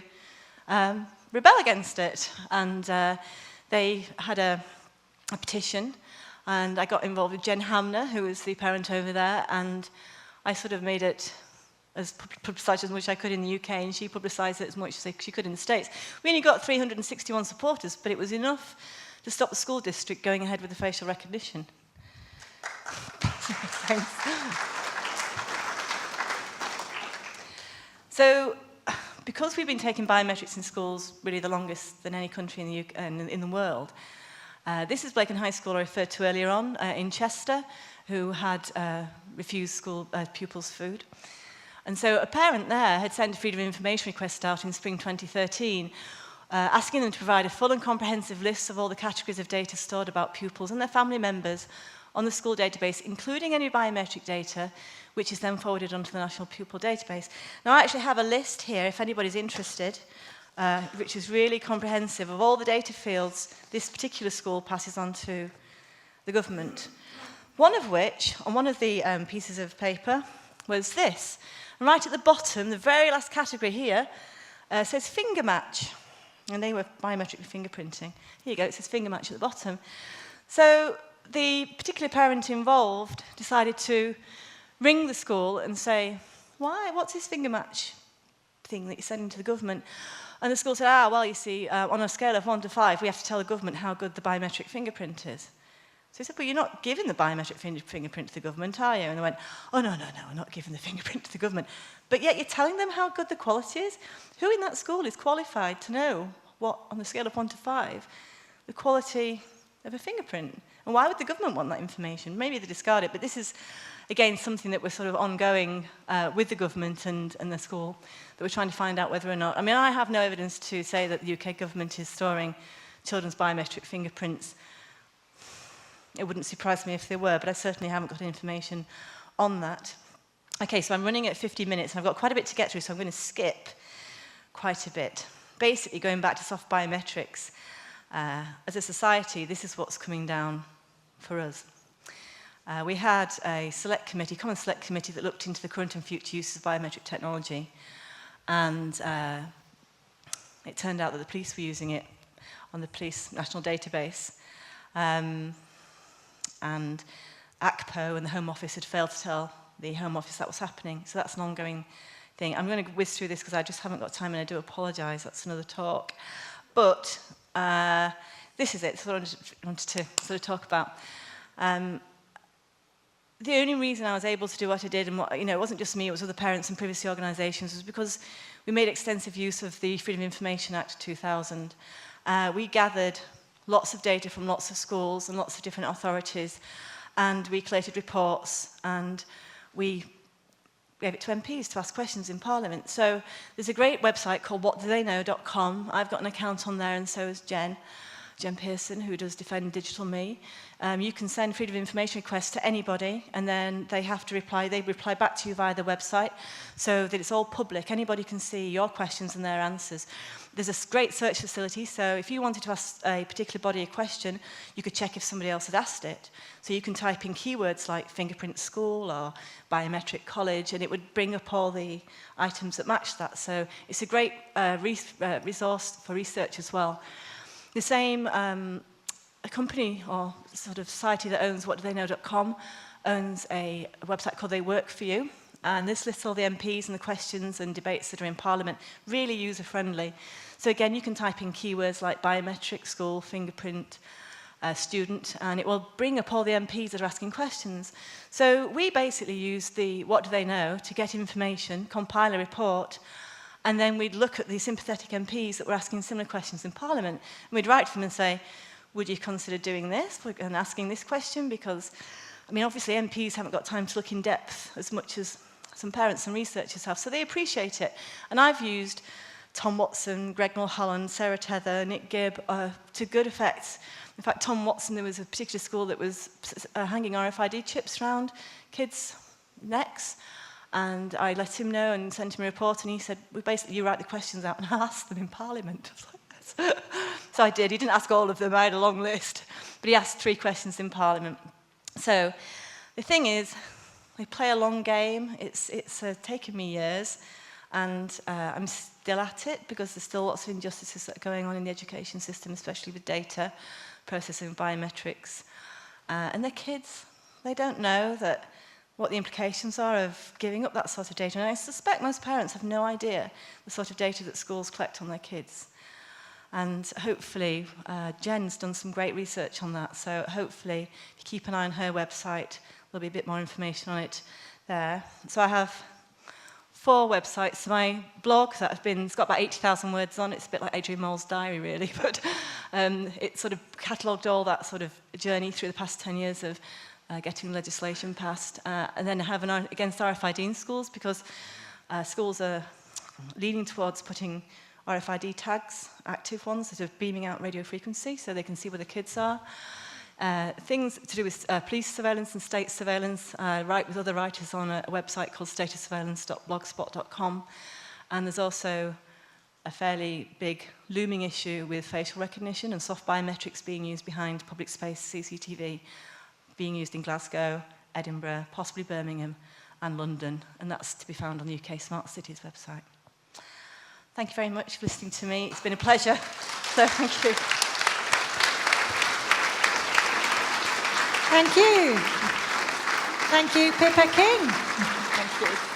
rebel against it. And they had a petition, and I got involved with Jen Hamner, who was the parent over there, and I sort of made it as publicised as much as I could in the UK, and she publicised it as much as she could in the States. We only got 361 supporters, but it was enough to stop the school district going ahead with the facial recognition. Thanks. So, because we've been taking biometrics in schools really the longest than any country in the UK, in the world, this is Blaken High School I referred to earlier on in Chester, who had refused school pupils food. And so a parent there had sent a Freedom of Information request out in spring 2013, asking them to provide a full and comprehensive list of all the categories of data stored about pupils and their family members on the school database, including any biometric data, which is then forwarded onto the National Pupil Database. Now, I actually have a list here, if anybody's interested, which is really comprehensive of all the data fields this particular school passes on to the government. One of which, on one of the pieces of paper, was this. And right at the bottom, the very last category here, says finger match. And they were biometric fingerprinting. Here you go, it says finger match at the bottom. So the particular parent involved decided to ring the school and say, why, what's this finger match thing that you're sending to the government? And the school said, well, you see, on a scale of 1 to 5, we have to tell the government how good the biometric fingerprint is. So he said, well, you're not giving the biometric fingerprint to the government, are you? And they went, oh, no, we're not giving the fingerprint to the government. But yet you're telling them how good the quality is? Who in that school is qualified to know what, on the scale of 1 to 5, the quality of a fingerprint? And why would the government want that information? Maybe they discard it, but this is, again, something that was sort of ongoing with the government and the school, that we're trying to find out whether or not. I mean, I have no evidence to say that the UK government is storing children's biometric fingerprints. It wouldn't surprise me if they were, but I certainly haven't got information on that. Okay, so I'm running at 50 minutes, and I've got quite a bit to get through, so I'm going to skip quite a bit. Basically, going back to soft biometrics, as a society, this is what's coming down for us. We had a select committee, common select committee, that looked into the current and future uses of biometric technology, and it turned out that the police were using it on the police national database. And ACPO and the Home Office had failed to tell the Home Office that was happening. So that's an ongoing thing. I'm going to whiz through this because I just haven't got time, and I do apologise. That's another talk. But this is it. So I wanted to sort of talk about. The only reason I was able to do what I did, and what, it wasn't just me, it was other parents and privacy organisations, was because we made extensive use of the Freedom of Information Act 2000. We gathered lots of data from lots of schools and lots of different authorities, and we collated reports, and we gave it to MPs to ask questions in Parliament. So there's a great website called whatdotheyknow.com. I've got an account on there, and so has Jen Pearson, who does Defend Digital Me. You can send freedom of information requests to anybody, and then they have to reply. They reply back to you via the website, so that it's all public. Anybody can see your questions and their answers. There's a great search facility, so if you wanted to ask a particular body a question, you could check if somebody else had asked it. So you can type in keywords like fingerprint school or biometric college, and it would bring up all the items that match that. So it's a great resource for research as well. The same a company or sort of society that owns whatdotheyknow.com owns a website called They Work For You, and this lists all the MPs and the questions and debates that are in Parliament, really user-friendly. So again, you can type in keywords like biometric, school, fingerprint, student, and it will bring up all the MPs that are asking questions. So we basically use the What Do They Know to get information, compile a report, and then we'd look at the sympathetic MPs that were asking similar questions in Parliament, and we'd write to them and say, would you consider doing this and asking this question? Because, obviously MPs haven't got time to look in depth as much as some parents and researchers have, so they appreciate it. And I've used Tom Watson, Greg Mulholland, Sarah Tether, Nick Gibb to good effect. In fact, Tom Watson, there was a particular school that was hanging RFID chips around kids' necks, and I let him know and sent him a report, and he said, well, basically, you write the questions out and I'll ask them in Parliament. I was like, yes. So I did. He didn't ask all of them. I had a long list. But he asked 3 questions in Parliament. So the thing is, we play a long game. It's taken me years, and I'm still at it because there's still lots of injustices that are going on in the education system, especially with data, processing, biometrics. And the kids, they don't know what the implications are of giving up that sort of data. And I suspect most parents have no idea the sort of data that schools collect on their kids. And hopefully, Jen's done some great research on that. So hopefully, if you keep an eye on her website, there'll be a bit more information on it there. So I have 4 websites. My blog, it's got about 80,000 words on. It's a bit like Adrian Mole's diary, really. But it sort of catalogued all that sort of journey through the past 10 years of getting legislation passed. And then I have an against RFID in schools, because schools are leaning towards putting RFID tags, active ones, that are beaming out radio frequency so they can see where the kids are. Things to do with police surveillance and state surveillance. I write with other writers on a website called statussurveillance.blogspot.com. And there's also a fairly big looming issue with facial recognition and soft biometrics being used behind public space CCTV, being used in Glasgow, Edinburgh, possibly Birmingham, and London. And that's to be found on the UK Smart Cities website. Thank you very much for listening to me. It's been a pleasure. So thank you. Thank you. Thank you, Pippa King. Thank you.